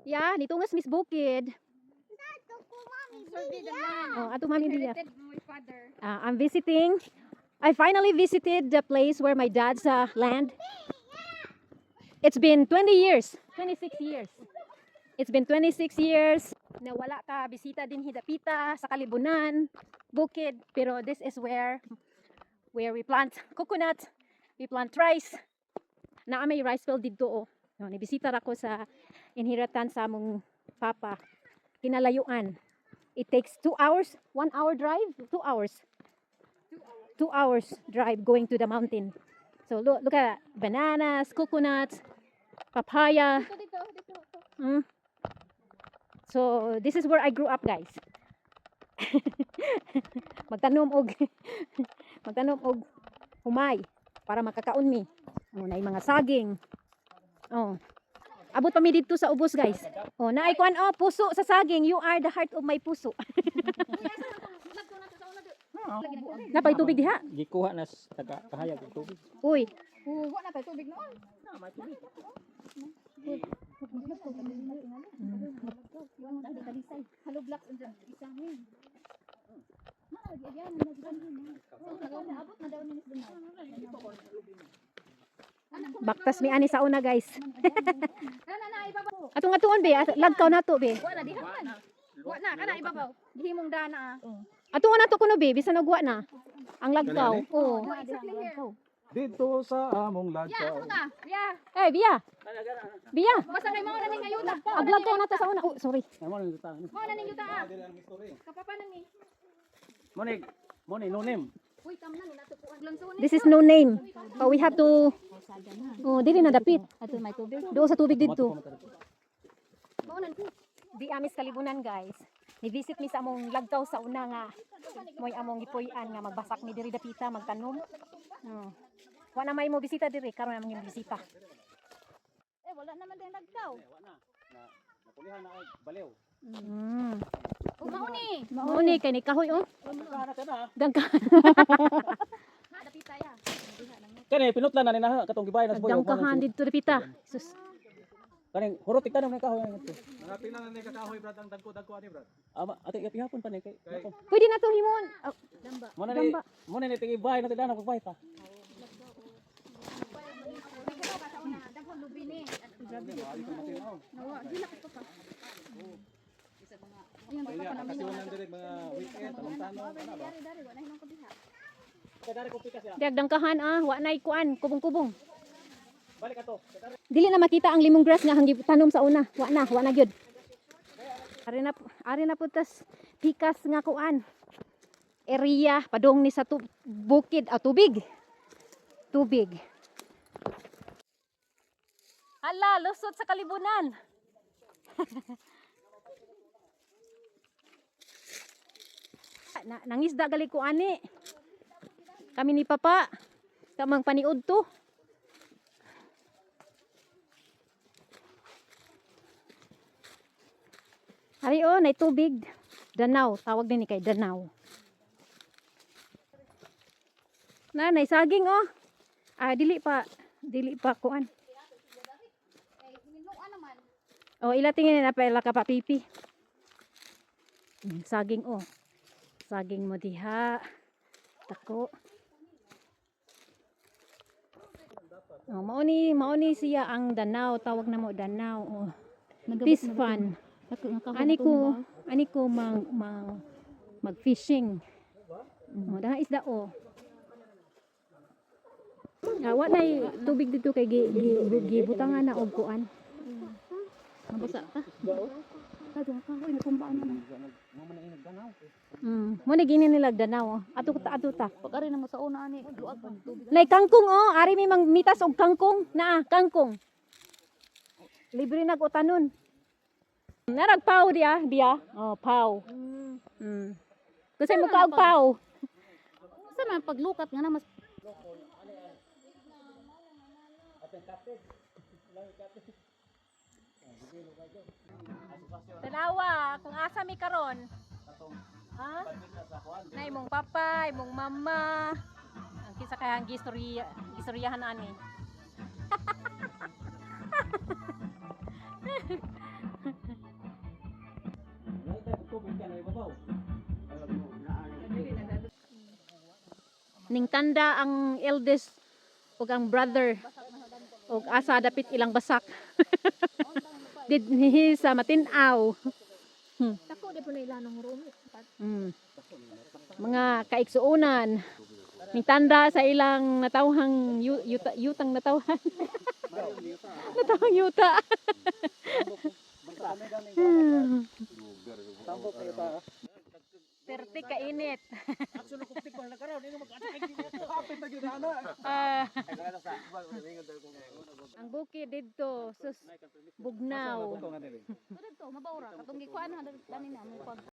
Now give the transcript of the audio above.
Yeah, nitungas Miss Bukid. Oh, ato mami Dia. I'm visiting. I finally visited the place where my dad's land. It's been 20 years, 26 years. It's been 26 years na wala ka bisita din hidapita sa Kalibunan, Bukid, pero this is where we plant coconut, we plant rice. Naa may rice field dito oh. No, nibisita ako sa inhiratan sa among papa. Kinalayuan. It takes 2 hours, 1 hour drive, 2 hours. 2 hours drive going to the mountain. So look at that. Bananas, coconuts, papaya. So this is where I grew up, guys. magtanom og humay para makakaon mi. Oh, naay mga saging. Oh. Abot pa mi dito sa ubos, guys. Oh, naay kuan oh, puso sa saging. You are the heart of my puso. Napay tubig diha. Gikuha na sa kahayag ng tubig. Uy. Wa na tay tubig noon. Hello blocks and isahin. Baktas mi ani sa una, guys. Atong atuon be, lagkaw nato be. Wa na diha man. Wa na kana ibabaw. Gihimong dana. Atong nato kuno be, bisan nagwa na. Ang lagkaw. Oh. Exactly here. Dito sa among Yeah, lagkaw. ano ka? Yeah. Eh, biya. Biya. Basta kay mga naning ayuda. Aglagkaw nato sa una. Oh, sorry. Mga naning ayuda. Kapapa na ni. Monig, no name. Uy, tamnan ni natupuan lang so ni. This is no name. Oh, we have to. Oh, dili na dapit. Ato may tubig. Doon sa tubig dito. Maunan ko. Di amis Kalibunan, guys. Ni-visit mi sa among lagkaw sa una nga. Moy among gipuy-an nga magbasak mi diri dapita, magtanom. Oh. Wa na may mo bisita diri, karon na yung bisita. Eh wala naman din nagkaw. Napulihan na ay baliw. Mauni. Mauni kay ni kahoy oh. Dangka. Dapita ya. Kani pinutlan na ni na katong gibay na sa boyo. Dangkahan dito dapita. Sus. Kani hurutik tanong ni kahoy ngadto. Mga pila na ni kakahoy brad ang dagko ani brad. Ate gapihapon pa ni kay. Pwede na to himon. Oh, Mo na ni tingay bahay na tidana pagbayad ta. Daghang lubi ni. Grabe. Nawa, dili ko pa. Ayun ba pa namin. Kasiwanan direk mga weekend tamang tano ana ba. Dari wa na hinong ko diha. Kadari ko pikas ya. Diag dangkahan ah, wa nay kuan, kubong-kubong. Balik ato. Dili na makita ang lemongrass nga hanggi tanom sa una. Wa na gyud. Ari na putas pikas nga kuan. Area padong ni sa bukid tubig. Tubig. Hala, lusot sa Kalibunan. Nangisda gali ko ani. Kami ni Papa. Kamang paniud to. Ari oh, nay tubig. Danaw, tawag din ni kay Danaw. Nay saging oh. Dili pa kuan. Oh, ila tingin na pala ka pa pipi. Saging oh. Saging mo diha. Tako. Oh, mauni siya ang Danaw, tawag na mo Danaw oh. Fish fun. Ani ko mag-fishing. Oh, daha isda oh. Wa na tubig dito kay gibutangan na og kuan. Mabasa ka. Kado ka oy nakumbaan na. Mo na gini nila Danaw. Ato ta. Pag-ari na mo sa una ani, luag pa tubig. Nay kangkong oh, ari mi mangmitas og kangkong. Kangkong. Libre nag utanon. Narag pau biya. Oh, pau. Kasi mo ka og pau. Sa man paglukat nga na mas Tanawa, kung asa mi karon. Ha? Na imong papa, imong mama. Ang kisa kaya ang gistoryahan ani. Ning tanda ang eldest ug ang brother ug asa dapit ilang basak. Did he sa matinaw. Tako di po na ilanong room. Mm. Mga kaiksuunan. Ning tanda sa ilang natawhang yutang natawhan. Natawhang yuta. Tambok kayo ta. Perti kainit. Actually kuptik pa nagkaroon, hindi mag-atik dito. Kapit na gyud ana. Ang bukid didto sus bugnaw. Ito nga dili. Tudod to, mabawra. Katong gikuan na, dani na.